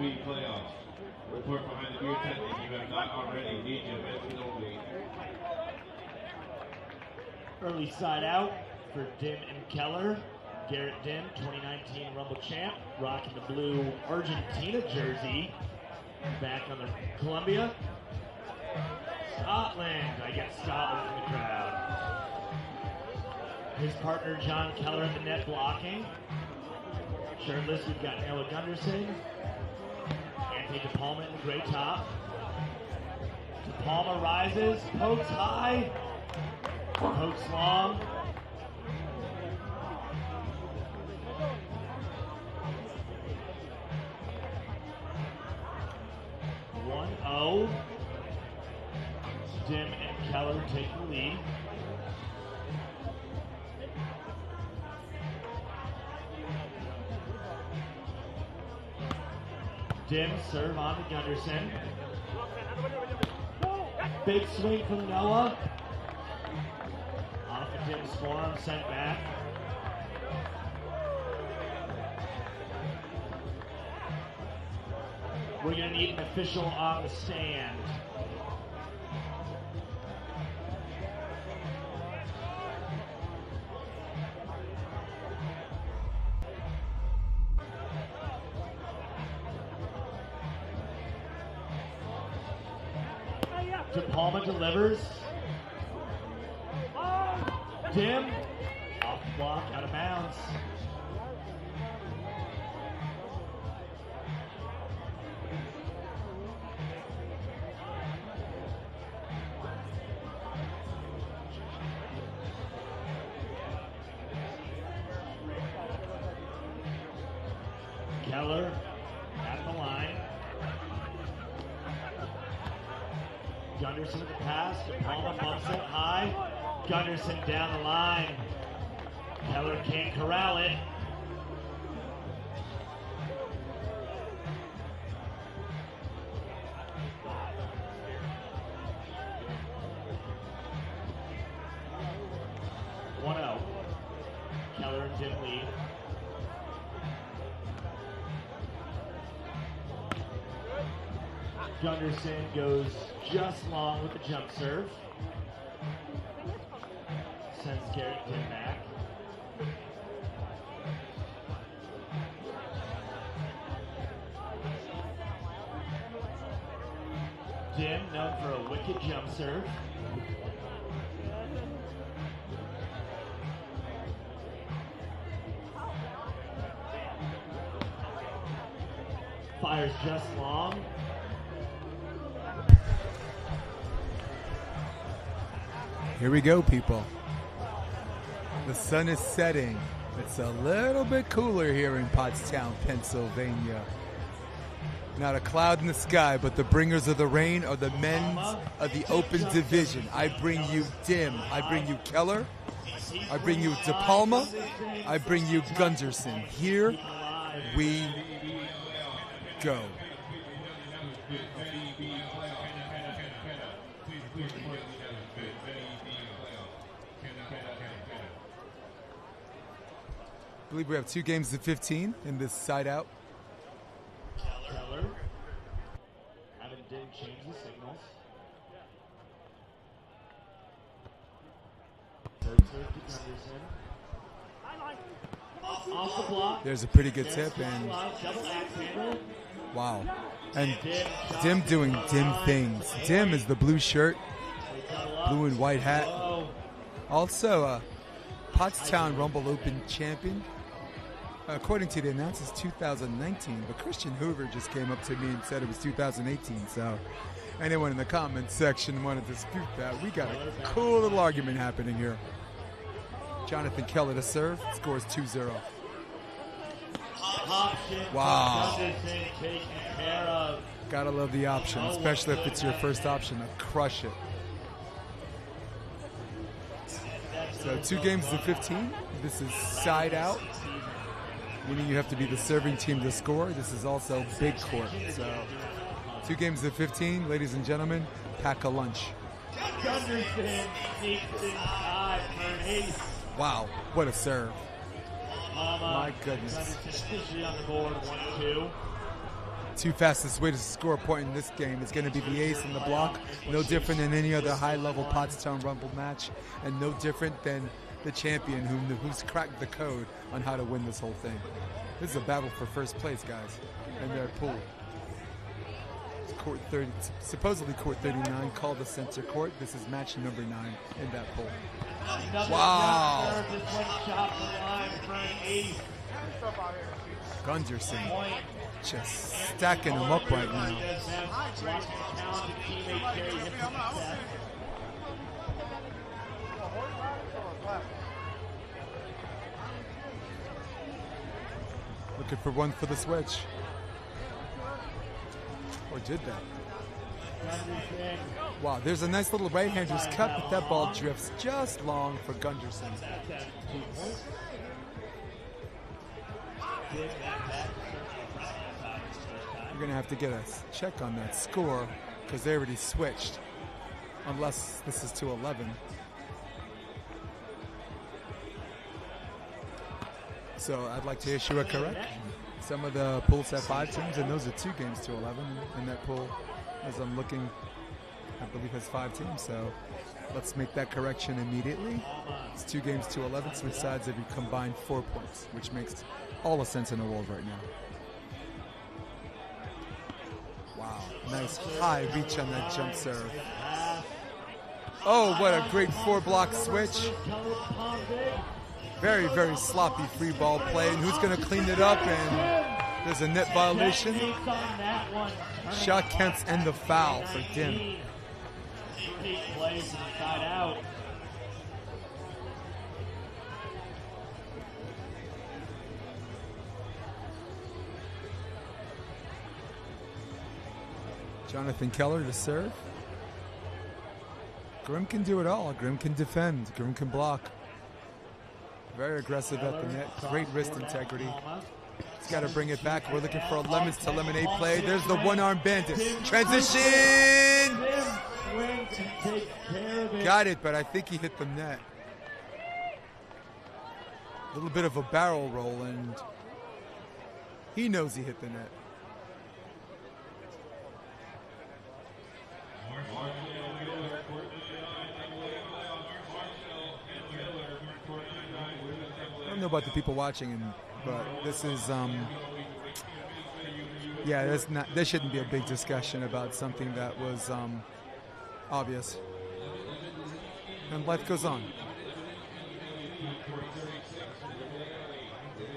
AVP playoffs. Report behind the beer tent if you have not already. Need you, mention only. Early side out for Dimm and Keller. Garret Dimm, 2019 Rumble champ, rocking the blue Argentina jersey. Back on the Columbia. Scotland. I get Scotland in the crowd. His partner John Keller at the net blocking. Shirtless, we've got Noah Gunderson. Anthony DePalma in the gray top. DePalma rises, pokes high, pokes long. Dimm and Keller take the lead. Dimm serve on to Gunderson. Big swing from Noah. Off of Dimm's forearm, sent back. We're going to need an official on the stand. DePalma delivers. Dimm off the block, out of bounds. Keller at the line. Gunderson with the pass. DePalma bumps it high. Gunderson down the line. Keller can't corral it. Keller and Dimm lead. Gunderson goes just long with the jump serve. Sends Garret Dimm back. Dimm known for a wicked jump serve. Fires just long. Here we go, people. The sun is setting. It's a little bit cooler here in Pottstown, Pennsylvania. Not a cloud in the sky, but the bringers of the rain are the men of the open division. I bring you Dimm. I bring you Keller. I bring you DePalma. I bring you Gunderson. Here we go. I believe we have 2 games of 15 in this side out. Keller. Having Dimm change the signals. Third serve to Gunderson. Off the block. There's a pretty good tip, and wow. And Dimm doing Dimm things. Dimm is the blue shirt, blue and white hat. Also, Pottstown Rumble Open champion. According to the announcers, 2019, but Christian Hoover just came up to me and said it was 2018. So anyone in the comments section want to dispute that, we got a cool little argument happening here. Jonathan Keller to serve, scores 2-0. Wow. Gotta love the option, especially if it's your first option to crush it. So 2 games of 15. This is side out, meaning you have to be the serving team to score. This is also big court. So 2 games of 15, ladies and gentlemen, pack a lunch. Wow, what a serve. My goodness. two fastest ways to score a point in this game is going to be the ace and the block. No different than any other high-level Pottstown Rumble match, and no different than the champion who's cracked the code on how to win this whole thing. This is a battle for first place, guys, in their pool. It's court 30, supposedly court 39, called the center court. This is match number 9 in that pool. Wow! Gunderson just stacking him up right now. Looking for one for the switch. Or did that? Wow, there's a nice little right-hander's cut, but that ball drifts just long for Gunderson. We're going to have to get a check on that score because they already switched, unless this is to 11. So I'd like to issue a correction. Some of the pools have 5 teams, and those are 2 games to 11. And that pool, as I'm looking, I believe has 5 teams. So let's make that correction immediately. It's 2 games to 11, switch sides if you combine 4 points, which makes all the sense in the world right now. Wow, nice high reach on that jump serve. Oh, what a great 4-block switch. Very, very sloppy free ball play. And who's going to clean it up? And there's a net violation. Shot counts and the foul for Dimm. Jonathan Keller to serve. Grimm can do it all. Grimm can defend. Grimm can block. Very aggressive at the net. Great wrist integrity. He's got to bring it back. We're looking for a lemons to lemonade play. There's the one-arm bandit. Transition! Got it, but I think he hit the net. A little bit of a barrel roll, and he knows he hit the net. I don't know about the people watching, but this is, yeah, there shouldn't be a big discussion about something that was obvious. And life goes on.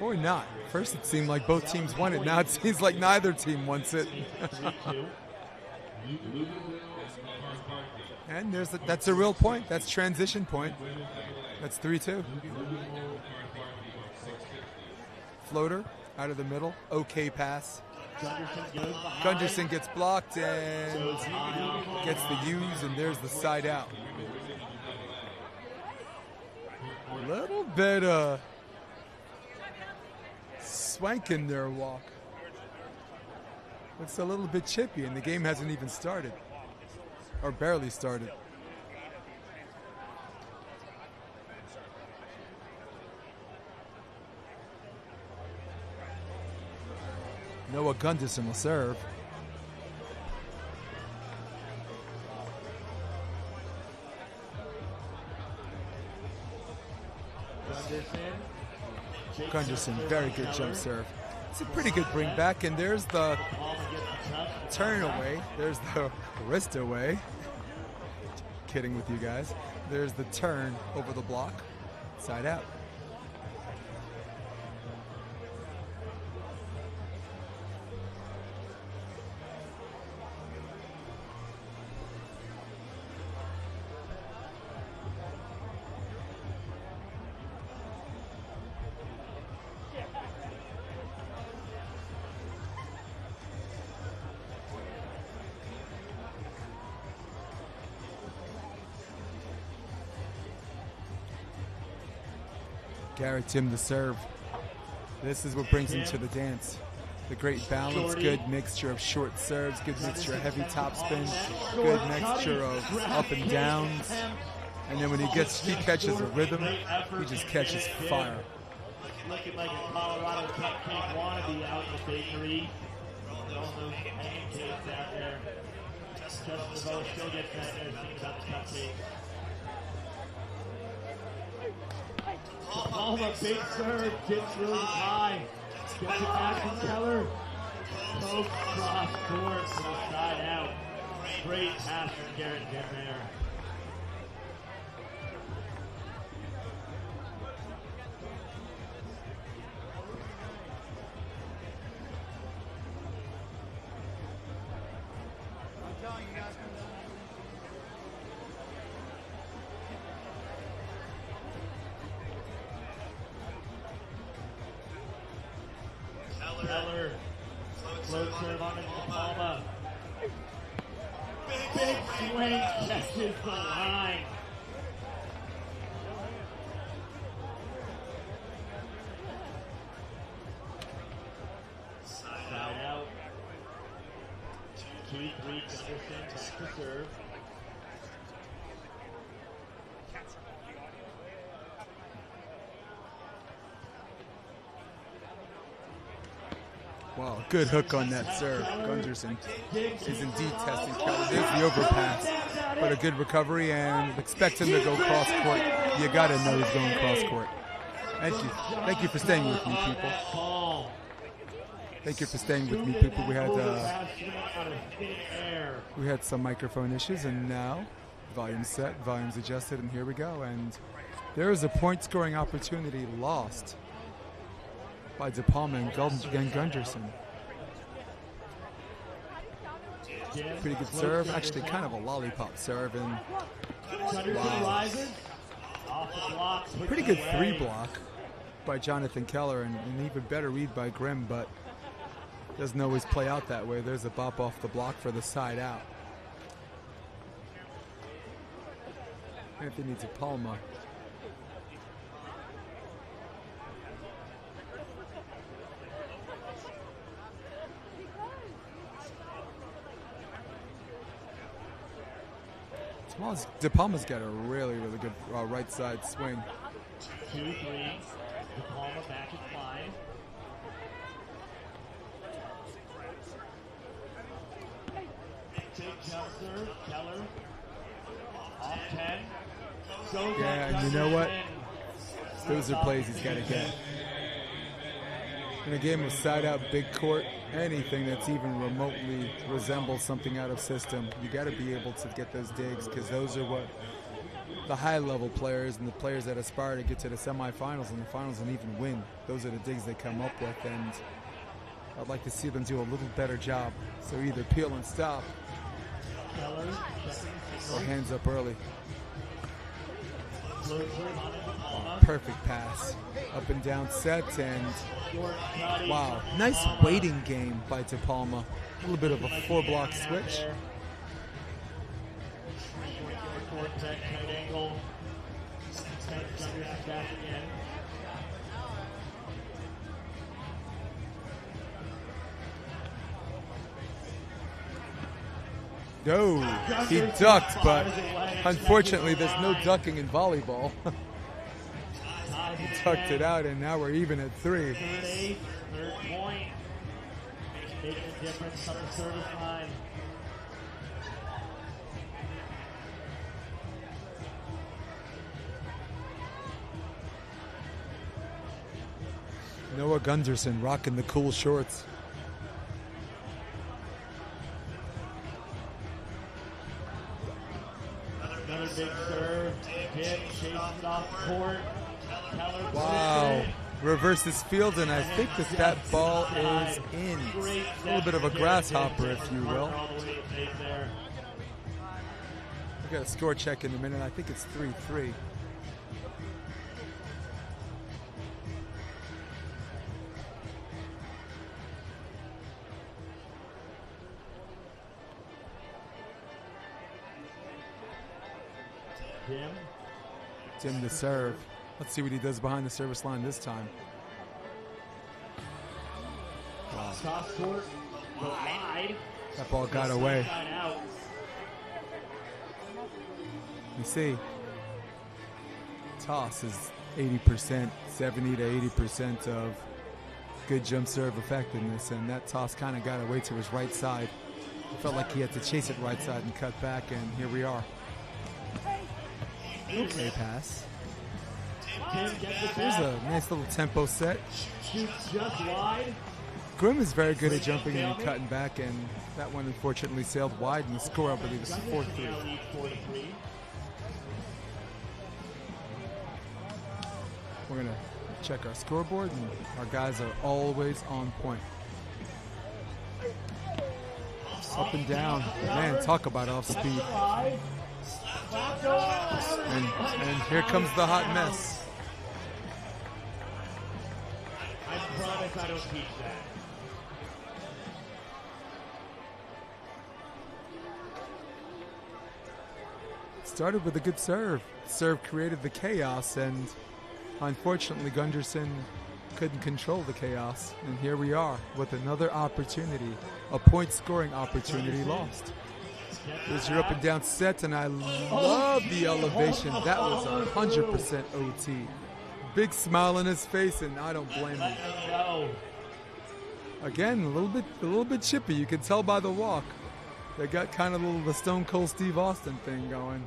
Or not. First it seemed like both teams won it. Now it seems like neither team wants it. And that's a real point. That's transition point. That's 3-2. Floater out of the middle. Okay pass. Gunderson gets blocked and gets the use, and there's the side out. A little bit of swank in their walk. Looks a little bit chippy, and the game hasn't even started. Or barely started. Noah Gunderson will serve. Gunderson, very good jump serve. It's a pretty good bring back, and there's the turn away. There's the wrist away. Kidding with you guys. There's the turn over the block, side out. Garret Dimm to serve. This is what brings him to the dance. The great balance, good mixture of short serves, good mixture of heavy topspin, good mixture of up and downs. And then when he catches a rhythm, he just catches fire. Looking like a Colorado Cupcake wannabe out in the bakery. All those pancakes out there. Justin DeVoe still gets that there thinking about the cupcakes. DePalma, big serve, gets really high. Gets it back from Keller. Poke cross court to the side out. Great pass from Garret Dimm there. Keller, float serve on DePalma. Big swing, catches the line. Side out. 2-3, Gunderson back to serve. Wow, good hook on that serve. Gunderson is indeed testing Keller. There's the overpass, but a good recovery, and expect him to go cross court. You gotta know he's going cross court. Thank you for staying with me, people. Thank you for staying with me, people. We had some microphone issues, and now volume set, volume's adjusted, and here we go. And there is a point-scoring opportunity lost by DePalma and Gunderson. Pretty good serve, actually kind of a lollipop serve, and wow. Pretty good three block by Jonathan Keller, and an even better read by Grimm, but doesn't always play out that way. There's a bop off the block for the side out. Anthony DePalma. DePalma's got a really, really good right side swing. 2-3. DePalma back at 5. Big jump serve. Keller. Off 10. Yeah, and you know what? Those are plays he's got to get. In a game of side out, big court, anything that's even remotely resembles something out of system, you got to be able to get those digs, because those are what the high level players and the players that aspire to get to the semifinals and the finals and even win, those are the digs they come up with, and I'd like to see them do a little better job. So either peel and stop or hands up early. Perfect pass. Up and down set, and wow, nice waiting game by DePalma. A little bit of a 4-block switch. No, he ducked, but unfortunately there's no ducking in volleyball. He tucked it out, and now we're even at 3. Third point. Making a difference on the service line. Noah Gunderson rocking the cool shorts. Another big serve. Dimm chases it off court. Wow. Reverses field, and I think that ball is in. A little bit of a grasshopper, if you will. We've got a score check in a minute. I think it's 3-3. Dimm to serve. Let's see what he does behind the service line this time. Wow. That ball got away. You see, toss is 80%, 70 to 80% of good jump serve effectiveness, and that toss kind of got away to his right side. It felt like he had to chase it right side and cut back, and here we are. Okay pass. There's a nice little tempo set. Shoots just wide. Grimm is very good at jumping and cutting back, and that one unfortunately sailed wide, and the score, I believe, is 4-3. We're going to check our scoreboard, and our guys are always on point. Up and down. Man, talk about off speed. And here comes the hot mess. I promise I don't teach that. Started with a good serve. Serve created the chaos, and unfortunately Gunderson couldn't control the chaos. And here we are with another opportunity, a point scoring opportunity lost. Here's your up and down set, and I love the elevation. That was 100% OT. Big smile on his face, and I don't blame him. Again, a little bit chippy. You can tell by the walk. They got kind of the Stone Cold Steve Austin thing going.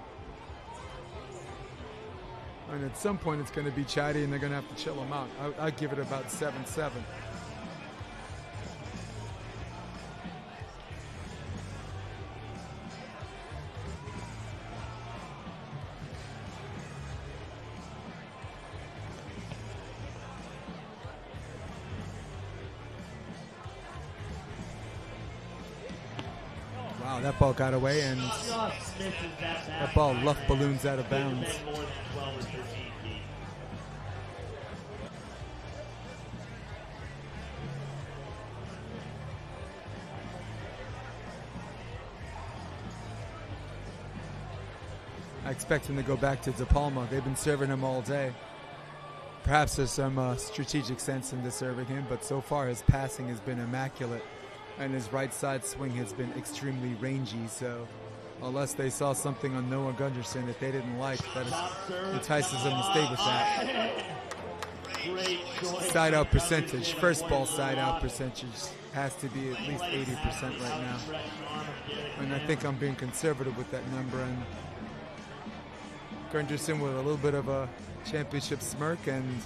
And at some point it's going to be chatty, and they're going to have to chill him out. I give it about 7-7. Wow, that ball got away, and that ball left balloons out of bounds. I expect him to go back to DePalma. They've been serving him all day. Perhaps there's some strategic sense into serving him, but so far his passing has been immaculate, and his right side swing has been extremely rangy. So unless they saw something on Noah Gunderson that they didn't like, that entices them to stay with that. Side out percentage, first ball side out percentage has to be at least 80% right now. And I think I'm being conservative with that number. And Gunderson with a little bit of a championship smirk, and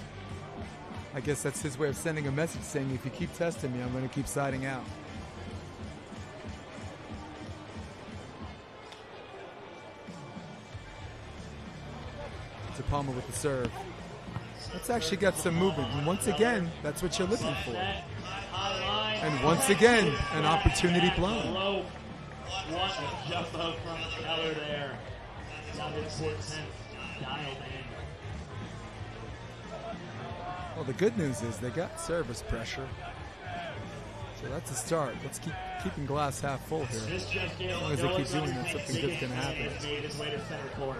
I guess that's his way of sending a message saying, if you keep testing me, I'm going to keep siding out. DePalma with the serve. Let's actually get some movement, and once again, that's what you're looking for. And once again, an opportunity blown. What a jumbo from Keller there. Got his sense dialed in. Well, the good news is they got service pressure. So that's a start. Let's keep keeping glass half full here. As long as they keep doing that, something good's going to happen. Made his way to center court.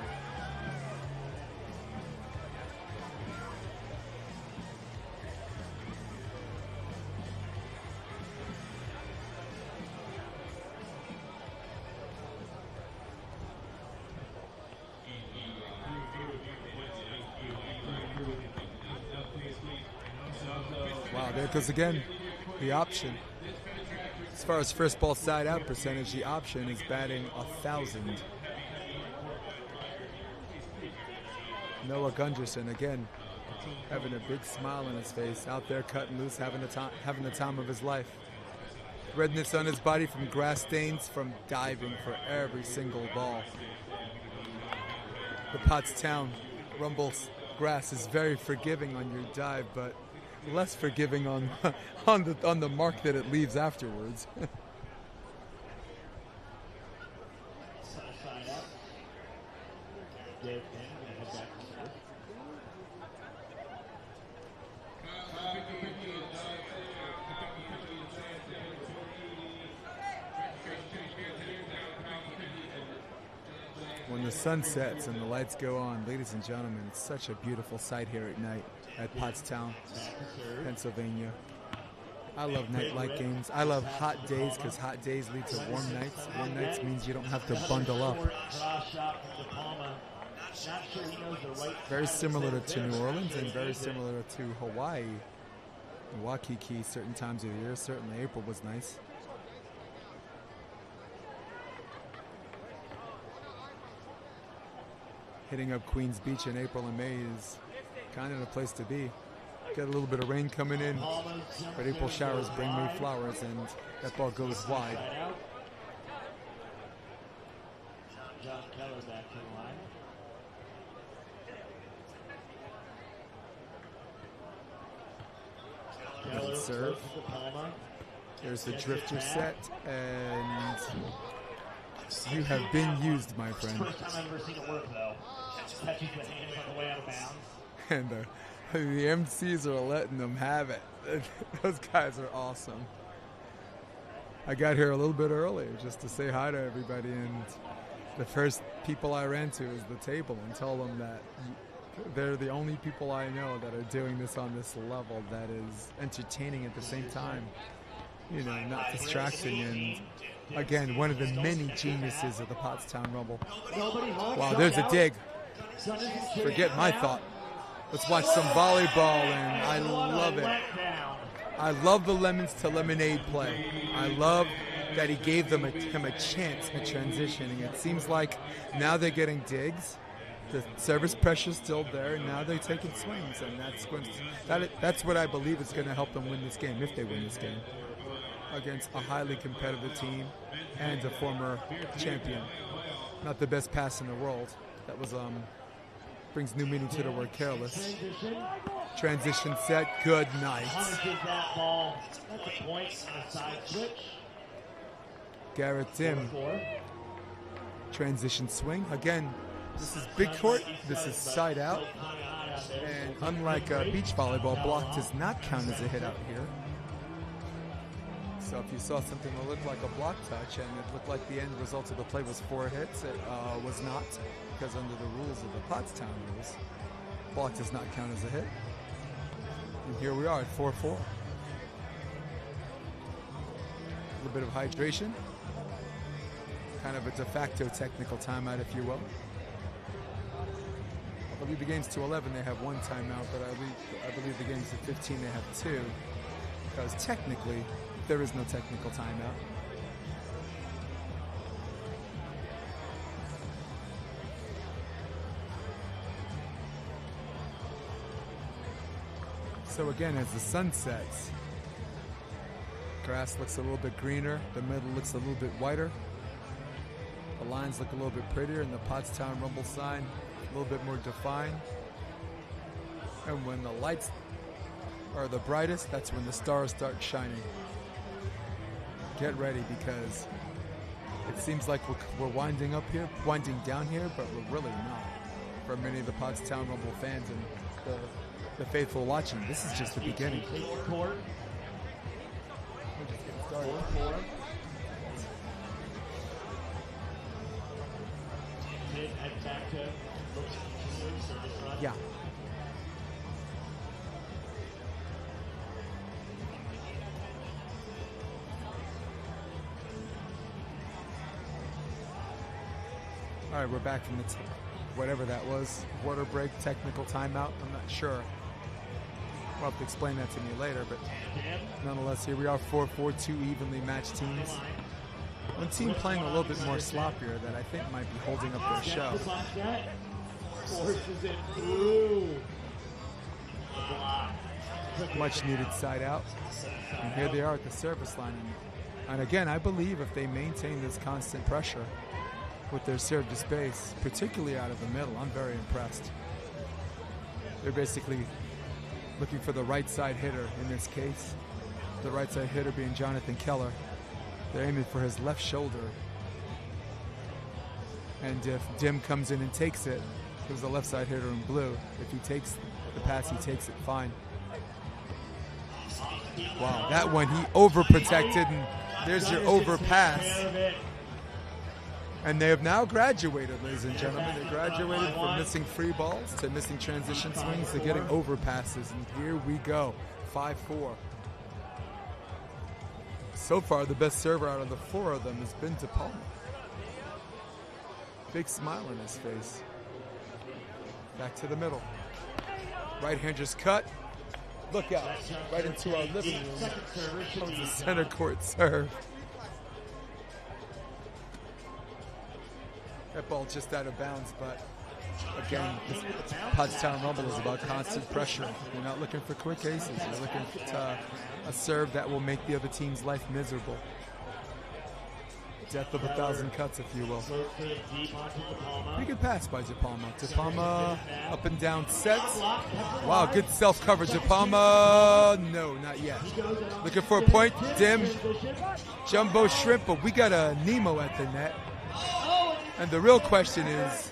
There goes again the option. As far as first ball side out percentage, the option is batting 1,000. Noah Gunderson again having a big smile on his face, out there cutting loose, having the time of his life. Redness on his body from grass stains, from diving for every single ball. The Pottstown Rumble's grass is very forgiving on your dive, but less forgiving on the mark that it leaves afterwards. When the sun sets and the lights go on, ladies and gentlemen, it's such a beautiful sight here at night at Pottstown, Pennsylvania. I love nightlight games. I love hot days because hot days lead to warm nights. Warm nights means you don't have to bundle up. Very similar to New Orleans and very similar to Hawaii. Waikiki certain times of the year. Certainly April was nice. Hitting up Queens Beach in April and May is kind of the place to be. Get a little bit of rain coming in, but April showers bring May flowers, and that ball goes wide. John Keller back to the line. Keller serve. There's the drifter set, and you have been used, my friend. First time I've ever seen it work, though. Catches the hand on the way out of bounds. And the MCs are letting them have it. Those guys are awesome. I got here a little bit earlier just to say hi to everybody, and the first people I ran to is the table and tell them that they're the only people I know that are doing this on this level that is entertaining at the same time. You know, not distracting, and again, one of the many geniuses of the Pottstown Rumble. Wow, there's a dig. Forget my thought. Let's watch some volleyball, and I love it. I love the lemons to lemonade play. I love that he gave them him a chance at transitioning. It seems like now they're getting digs. The service pressure's still there, and now they're taking swings, and that's what I believe is going to help them win this game, if they win this game, against a highly competitive team and a former champion. Not the best pass in the world. That was brings new meaning to the word careless. Transition set, good night. Garret Dimm. Transition swing. Again, this is big court, this is side out. And unlike beach volleyball, block does not count as a hit out here. So if you saw something that looked like a block touch and it looked like the end result of the play was 4 hits, it was not, because under the rules of the Pottstown rules, block does not count as a hit. And here we are at 4-4. A little bit of hydration. Kind of a de facto technical timeout, if you will. I believe the game's to 11, they have 1 timeout, but I believe the game's to 15, they have 2. Because technically, there is no technical timeout. So again, as the sun sets, grass looks a little bit greener, the middle looks a little bit whiter, the lines look a little bit prettier, and the Pottstown Rumble sign a little bit more defined. And when the lights are the brightest, that's when the stars start shining. Get ready, because it seems like we're winding down here, but we're really not. For many of the Pottstown Rumble fans and the faithful watching, this is just the beginning. We're just getting started. Yeah. All right, we're back from the whatever that was, water break, technical timeout. I'm not sure. We'll have to explain that to me later, but nonetheless, here we are, 4-4, 2 evenly matched teams. One team playing a little bit more sloppier that I think might be holding up their show. Much needed side out. And here they are at the service line. And again, I believe if they maintain this constant pressure with their serve to space, particularly out of the middle, I'm very impressed. They're basically looking for the right side hitter in this case. The right side hitter being Jonathan Keller. They're aiming for his left shoulder. And if Dimm comes in and takes it, it was the left side hitter in blue. If he takes the pass, he takes it fine. Wow, that one he overprotected, and there's your overpass. And they have now graduated, ladies and gentlemen. They graduated from missing free balls to missing transition swings to getting overpasses. And here we go, 5-4. So far, the best server out of the 4 of them has been DePalma. Big smile on his face. Back to the middle. Right hand just cut. Look out. Right into our living room. Comes the center court serve. That ball just out of bounds, but again, this Pottstown Rumble is about constant pressure. You're not looking for quick aces. You're looking for a serve that will make the other team's life miserable. Death of 1,000 cuts, if you will. Pretty good pass by DePalma. DePalma up and down sets. Wow, good self-coverage. DePalma, no, not yet. Looking for a point. Dimm, jumbo shrimp, but we got a Nemo at the net. And the real question is,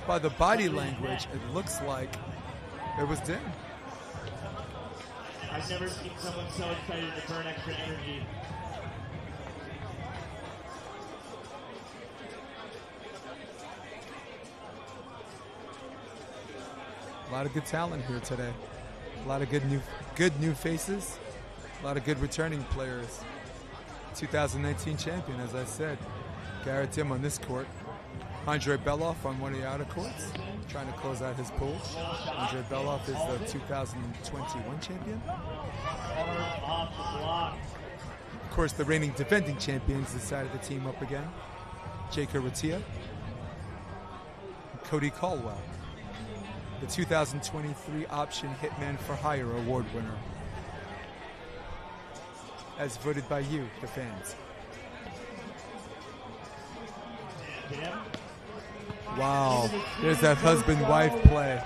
by the body language, it looks like it was Dimm. I've never seen someone so excited to burn extra energy. A lot of good talent here today. A lot of good new faces. A lot of good returning players. 2019 champion, as I said. Garret Dimm on this court. Andre Beloff on one of the outer courts, trying to close out his pool. Andre Beloff is the 2021 champion. Of course, the reigning defending champions decided to team up again. Jake Aratia and Cody Caldwell, the 2023 Option Hitman for Hire award winner, as voted by you, the fans. Wow, there's that husband-wife play.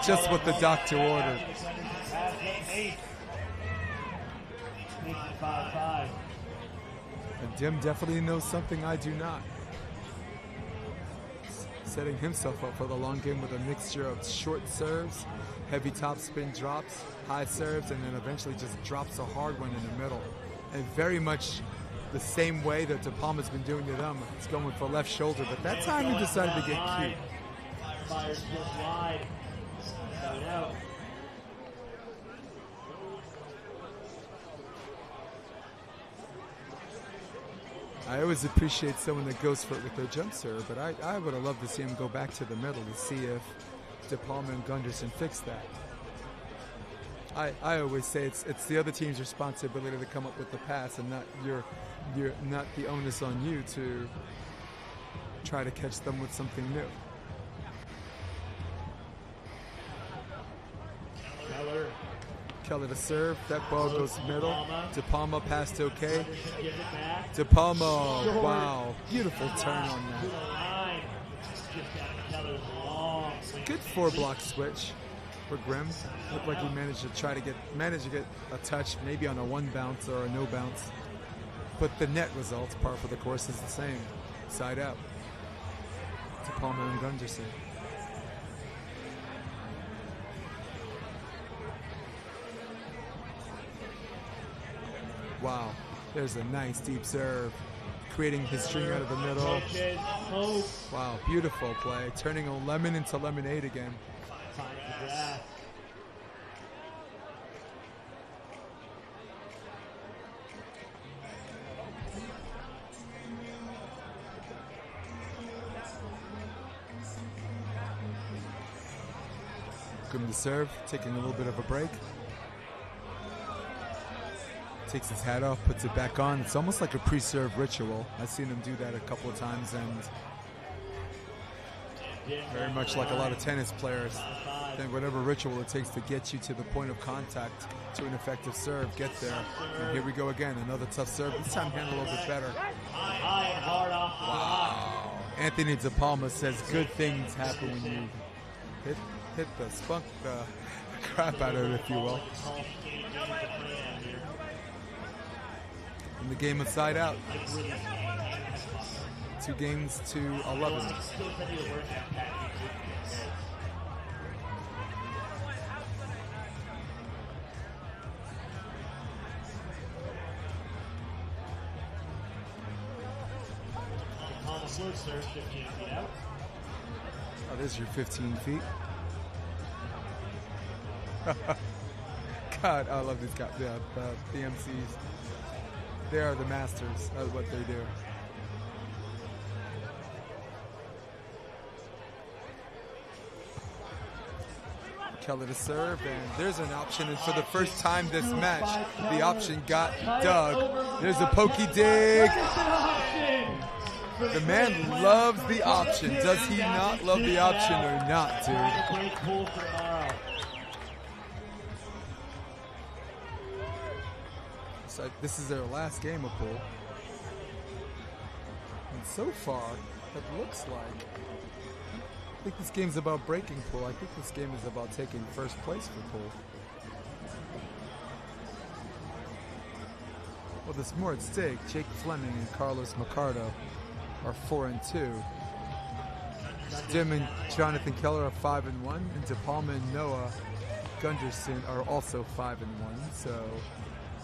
Just what the doctor ordered. And Dimm definitely knows something I do not. Setting himself up for the long game with a mixture of short serves, heavy topspin drops, high serves, and then eventually just drops a hard one in the middle. And very much the same way that DePalma's been doing to them. It's going for left shoulder, but that time he decided to get cute. Fires just wide. Out. I always appreciate someone that goes for it with their jump serve, but I would have loved to see him go back to the middle to see if DePalma and Gunderson fix that. I always say it's the other team's responsibility to come up with the pass, and not not the onus on you to try to catch them with something new. Keller to serve. That ball goes middle. DePalma passed okay. DePalma, wow, beautiful turn on that. Good 4-block switch for Grimm. Looked like he managed to get a touch, maybe on a 1 bounce or a no bounce. But the net result, par for the course, is the same. Side out. DePalma and Gunderson. Wow, there's a nice deep serve, creating his string out of the middle. Wow, beautiful play, turning a lemon into lemonade again. Good to serve, taking a little bit of a break. Takes his hat off, puts it back on. It's almost like a pre-serve ritual. I've seen him do that a couple of times, and very much like a lot of tennis players. Then whatever ritual it takes to get you to the point of contact to an effective serve, get there. And here we go again, another tough serve. This time handled a little bit better. Wow. Anthony DePalma says good things happen when you hit the spunk the crap out of it, if you will. In the game of side out. 2 games to 11. Oh, there's your 15 feet. God, I love these guys. Yeah, the MCs. They are the masters of what they do. Keller to serve, and there's an option, and for the first time this match, the option got dug. There's a pokey dig. The man loves the option. Does he not love the option or not, dude? So this is their last game of pool. And so far, it looks like, I think this game's about breaking pool. I think this game is about taking first place for pool. Well, there's more at stake. Jake Fleming and Carlos Mercado are 4-2. Dimm and Jonathan Keller are 5-1, and DePalma and Noah Gunderson are also 5-1. So,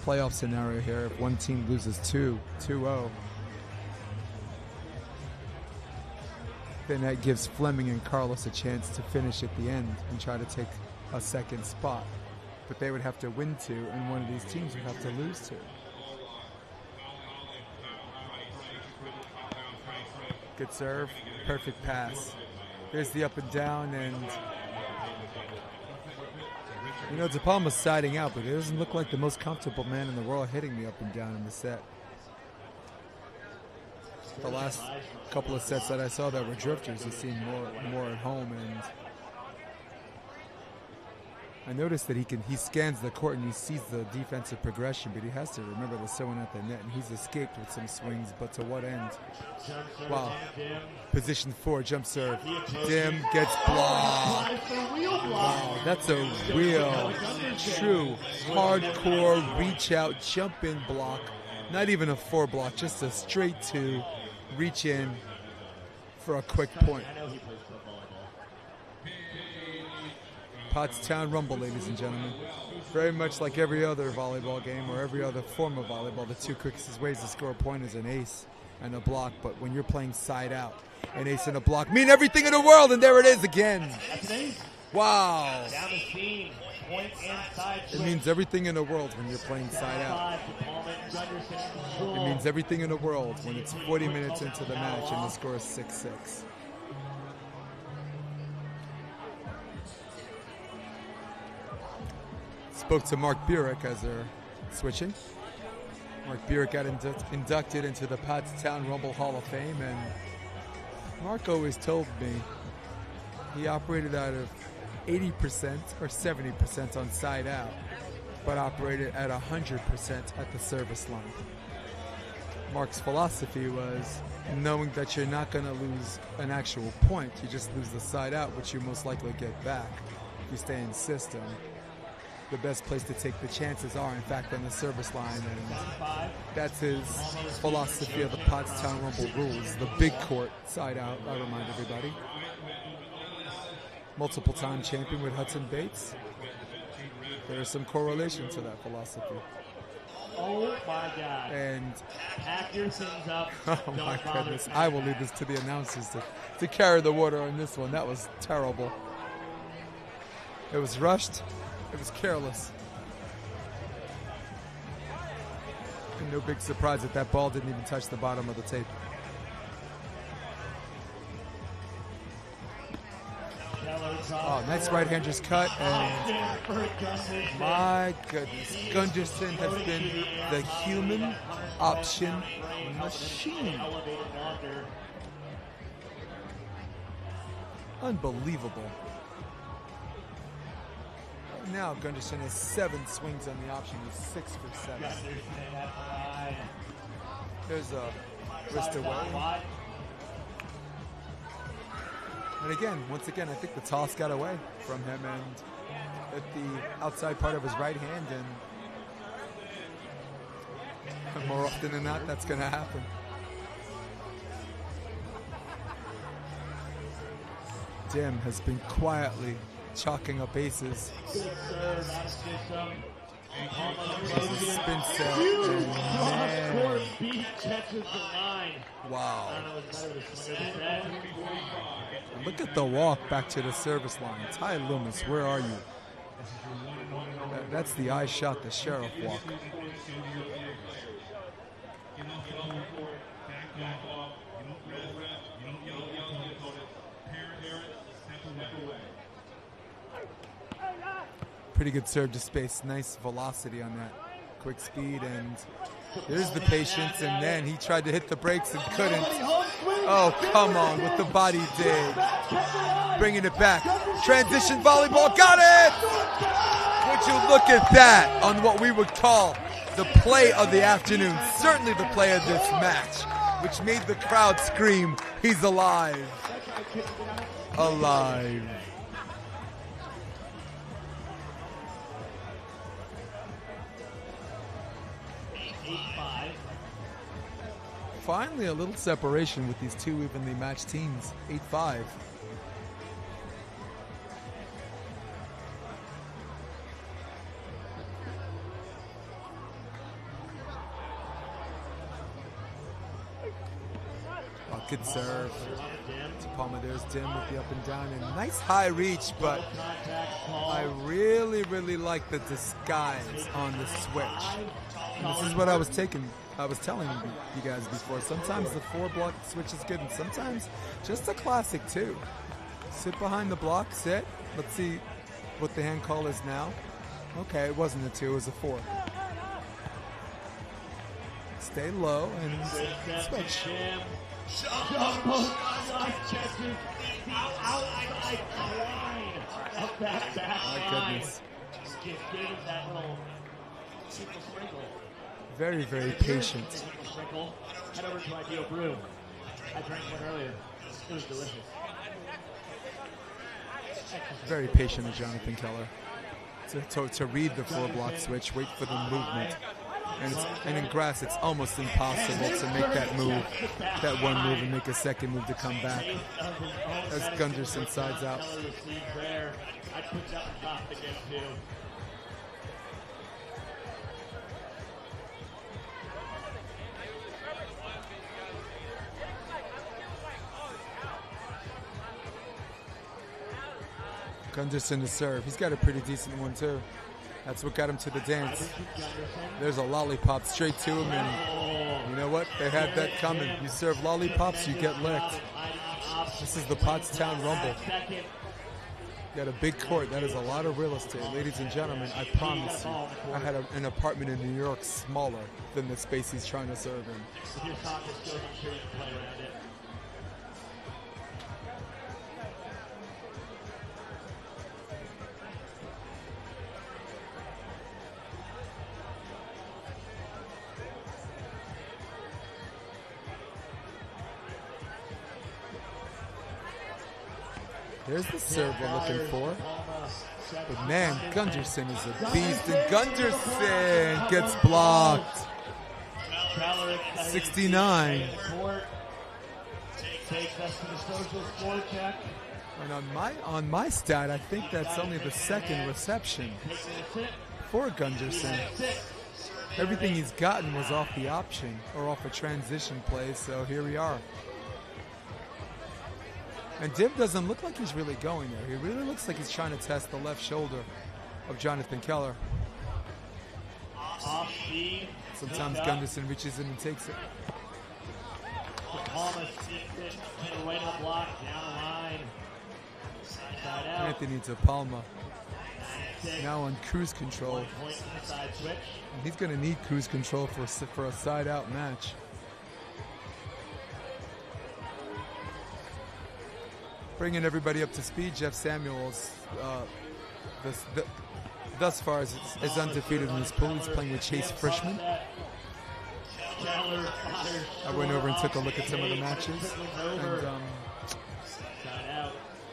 playoff scenario here. If one team loses 2-0, then that gives Fleming and Carlos a chance to finish at the end and try to take a second spot. But they would have to win 2, and one of these teams would have to lose 2. Good serve, perfect pass. There's the up and down, and you know, DePalma's siding out, but it doesn't look like the most comfortable man in the world hitting the up and down in the set. The last couple of sets that I saw that were drifters, he seemed more at home, and I noticed that he scans the court and he sees the defensive progression, but he has to remember there's someone at the net, and he's escaped with some swings, but to what end? Wow. Position 4, jump serve. Dimm gets blocked. Wow, that's a real, true, hardcore reach out, jump in block. Not even a 4 block, just a straight 2, reach in for a quick point. Pottstown Rumble, ladies and gentlemen. Very much like every other volleyball game or every other form of volleyball, the 2 quickest ways to score a point is an ace and a block. But when you're playing side out, an ace and a block mean everything in the world, and there it is again. Wow. It means everything in the world when you're playing side out. It means everything in the world when it's 40 minutes into the match and the score is 6-6. Spoke to Mark Burek as they're switching. Mark Burek got inducted into the Pottstown Rumble Hall of Fame, and Mark always told me he operated out of 80% or 70% on side out, but operated at 100% at the service line. Mark's philosophy was knowing that you're not going to lose an actual point, you just lose the side out, which you most likely get back if you stay in system. The best place to take the chances are, in fact, on the service line, and that's his philosophy of the Pottstown Rumble rules. The big court side out, I remind everybody. Multiple-time champion with Hudson Bates. There is some correlation to that philosophy. Oh my God! And pack your things up. Oh my goodness! I will leave this to the announcers to carry the water on this one. That was terrible. It was rushed. It was careless. And no big surprise that that ball didn't even touch the bottom of the tape. Oh, nice right-hand just cut. And my goodness, Gunderson has been the human option machine. Unbelievable. Now Gunderson has 7 swings on the option. He's 6 for 7. There's a wrist away. And again, once again, I think the toss got away from him and at the outside part of his right hand, and more often than not, that's going to happen. Dimm has been quietly chalking up aces. Spin set. Wow. Look at the walk back to the service line. Ty Loomis, where are you? That's the I shot the sheriff walk. Pretty good serve to space. Nice velocity on that. Quick speed, and there's the patience, and then he tried to hit the brakes and couldn't. Oh, come on with the body dig. Bringing it back. Transition volleyball. Got it! Would you look at that on what we would call the play of the afternoon. Certainly the play of this match, which made the crowd scream, he's alive. Alive. Finally, a little separation with these two evenly matched teams. 8-5. Oh, good serve. DePalma, there's Dimm with the up and down. And nice high reach, but I really, really like the disguise on the switch. And this is what I was telling you guys before. Sometimes the 4-block switch is good, and sometimes just a classic too. Sit behind the block, sit. Let's see what the hand call is now. Okay, it wasn't a 2, it was a 4. Stay low and switch. My goodness. Very, very patient. Head over to Ideal Brew. I drank one earlier. It was delicious. Very patient of Jonathan Keller. To read the 4-block switch, wait for the movement. And in grass, it's almost impossible to make that move, that one move, and make a second move to come back. As Gunderson sides out. Gunderson to serve. He's got a pretty decent one too. That's what got him to the dance. There's a lollipop straight to him, and you know what? They had that coming. You serve lollipops, you get licked. This is the Pottstown Rumble. Got a big court. That is a lot of real estate. Ladies and gentlemen, I promise you, I had an apartment in New York smaller than the space he's trying to serve in. There's the serve we're looking for. But man, Gunderson is a beast. And Gunderson gets blocked. 69. And on my stat, I think that's only the second reception for Gunderson. Everything he's gotten was off the option or off a transition play, so here we are. And Dimm doesn't look like he's really going there. He really looks like he's trying to test the left shoulder of Jonathan Keller. Sometimes Gunderson reaches in and takes it. Anthony DePalma now on cruise control. And he's going to need cruise control for a side-out match. Bringing everybody up to speed, Jeff Samuels, thus far is undefeated in his pool. He's playing with Chase Frischman. I went over and took a look at some of the matches, and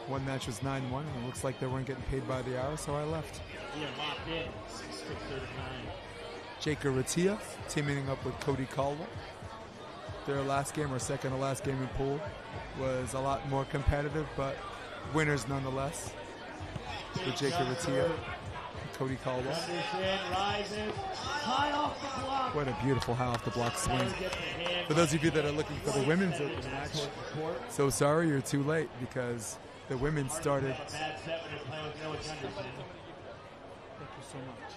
one match was 9-1, and it looks like they weren't getting paid by the hour, so I left. Jake Aratia teaming up with Cody Caldwell. Their last game, or second to last game in pool, was a lot more competitive, but winners nonetheless. With Jake Aratia and Cody Caldwell. What a beautiful high off the block swing. For those of you that are looking for the women's open match, so sorry you're too late, because the women started. Thank you so much.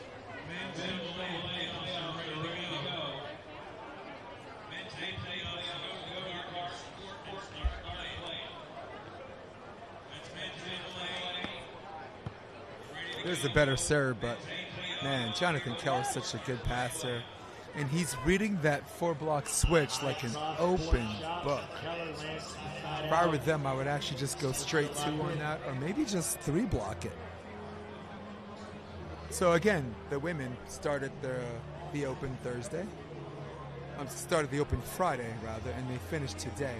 There's a better serve, but man, Jonathan Keller's such a good passer. And he's reading that 4-block switch like an open book. If I were them, I would actually just go straight 2 on that, or maybe just 3-block it. So again, the women started the Open Thursday. Started the Open Friday, rather, and they finished today.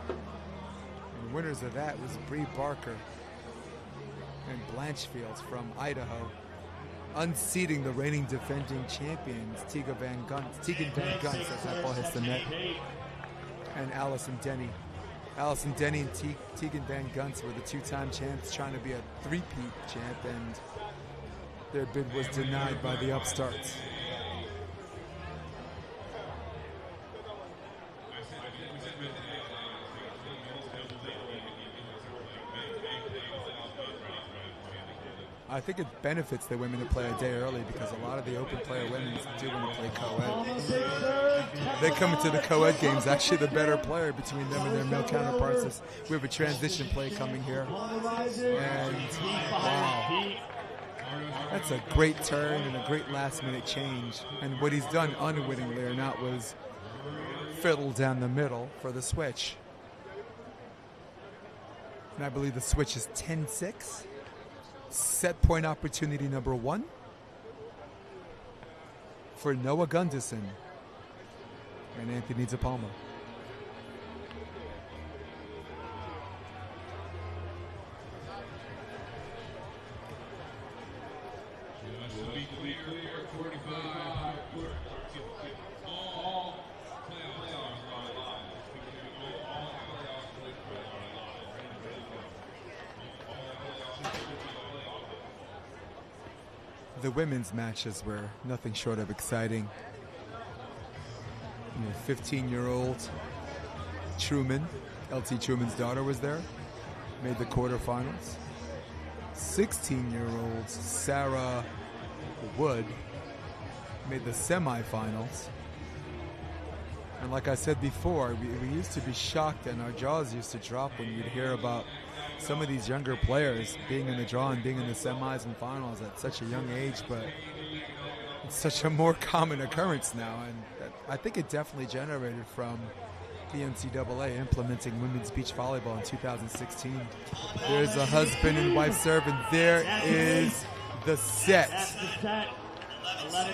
And the winners of that was Bree Barker and Blanchfield from Idaho, unseating the reigning defending champions, Tegan Van Gunst, as that ball hits the net, and Allison Denny. Allison Denny and Tegan Van Gunst were the 2-time champs, trying to be a 3-peat champ, and their bid was denied by the upstarts. I think it benefits the women to play a day early because a lot of the Open player women do want to play co-ed. They come into the co-ed games actually the better player between them and their male counterparts. We have a transition play coming here. And wow, that's a great turn and a great last-minute change. And what he's done unwittingly or not was fiddle down the middle for the switch. And I believe the switch is 10-6. Set point opportunity number 1 for Noah Gunderson and Anthony DePalma. The women's matches were nothing short of exciting. 15-year-old Truman, LT Truman's daughter, was there, made the quarterfinals. 16-year-old Sarah Wood made the semifinals. And like I said before, we used to be shocked and our jaws used to drop when you'd hear about some of these younger players being in the draw and being in the semis and finals at such a young age, but it's such a more common occurrence now, and I think it definitely generated from the NCAA implementing women's beach volleyball in 2016. There's a husband and wife serve, and there is the set.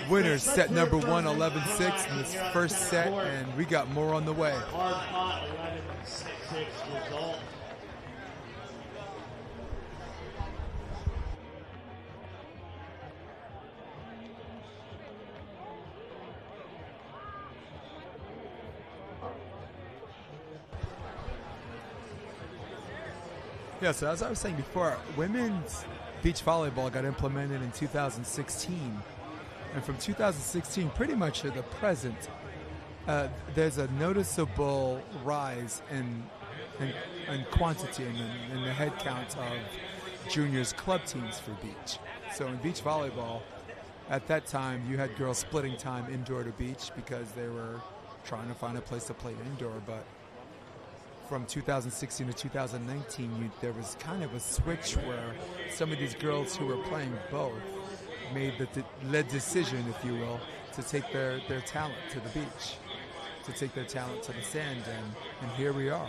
Winners set number 1, 11-6 in this first set, and we got more on the way. Hard fought 11-6 result. Yeah, so as I was saying before, women's beach volleyball got implemented in 2016. And from 2016 pretty much to the present, there's a noticeable rise in quantity in the head count of juniors club teams for beach. So in beach volleyball, at that time, you had girls splitting time indoor to beach because they were trying to find a place to play indoor, but from 2016 to 2019, there was kind of a switch where some of these girls who were playing both made the led decision, if you will, to take their talent to the beach, to take their talent to the sand, and here we are.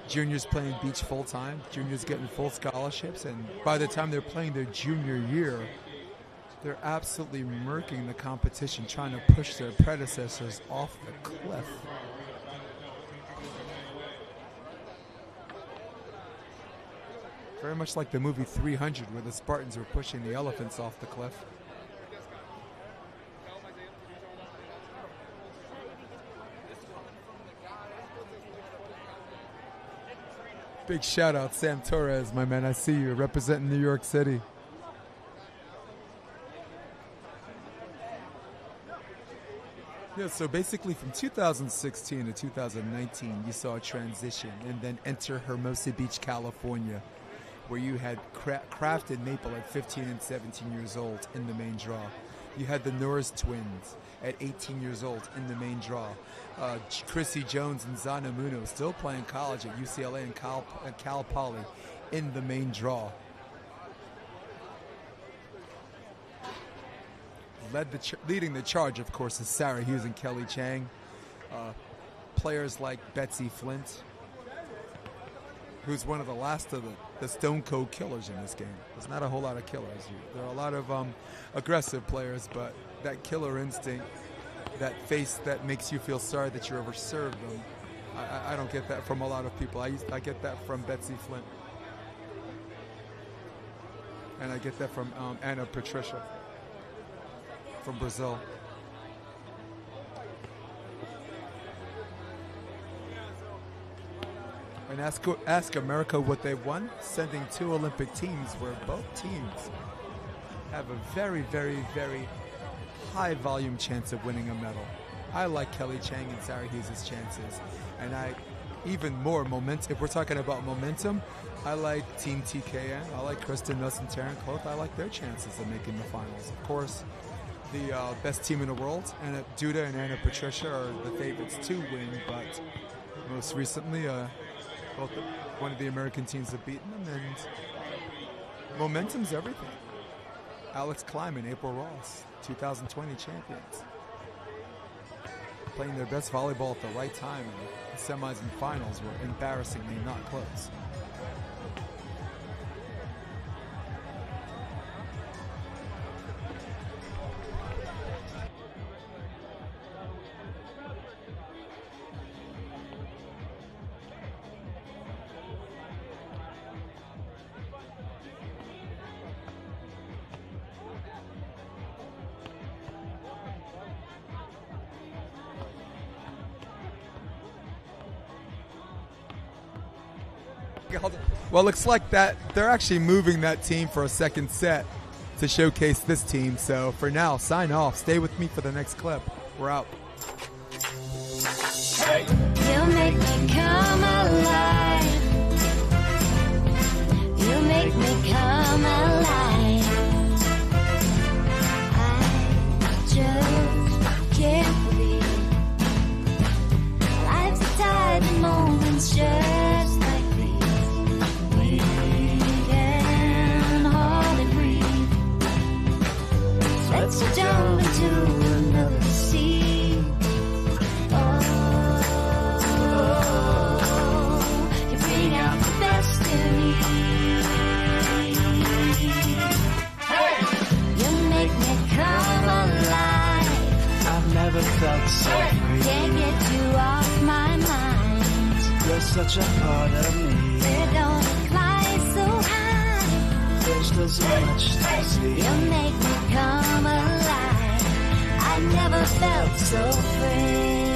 Juniors playing beach full-time, juniors getting full scholarships, and by the time they're playing their junior year, they're absolutely murking the competition, trying to push their predecessors off the cliff. Very much like the movie 300, where the Spartans were pushing the elephants off the cliff. Big shout out, Sam Torres, my man. I see you representing New York City. Yeah, so basically from 2016 to 2019, you saw a transition, and then enter Hermosa Beach, California, where you had Kraft and Maple at 15 and 17 years old in the main draw. You had the Norris twins at 18 years old in the main draw. Chrissy Jones and Zana Muno still playing college at UCLA and Cal Poly in the main draw. leading the charge, of course, is Sarah Hughes and Kelly Chang. Players like Betsy Flint, who's one of the last of the Stone Cold killers in this game. There's not a whole lot of killers. There are a lot of aggressive players, but that killer instinct, that face that makes you feel sorry that you ever served them, I don't get that from a lot of people. I get that from Betsy Flint. And I get that from Ana Patricia from Brazil. And ask America what they've won, sending 2 Olympic teams where both teams have a very, very, very high volume chance of winning a medal. I like Kelly Chang and Sarah Hughes' chances. And even more momentum. If we're talking about momentum, I like Team TKN. I like Kristen Nuss and Taryn Cloth. I like their chances of making the finals. Of course, the best team in the world, and Duda and Ana Patricia are the favorites to win, but most recently, one of the American teams have beaten them, and momentum's everything. Alex Kleiman, April Ross, 2020 champions. Playing their best volleyball at the right time, and the semis and finals were embarrassingly not close. Well, looks like that they're actually moving that team for a second set to showcase this team. So for now, sign off. Stay with me for the next clip. We're out. You make me come alive. You make me come alive. I just can't believe life's a tide of moments just like these. We can hardly breathe. Let's jump into another sea. You bring out the best in me. You make me come alive. I've never felt so free. Can't get you off my mind. You're such a part of me. They don't fly so high. There's still so much to see. You make me come alive. I never felt so free.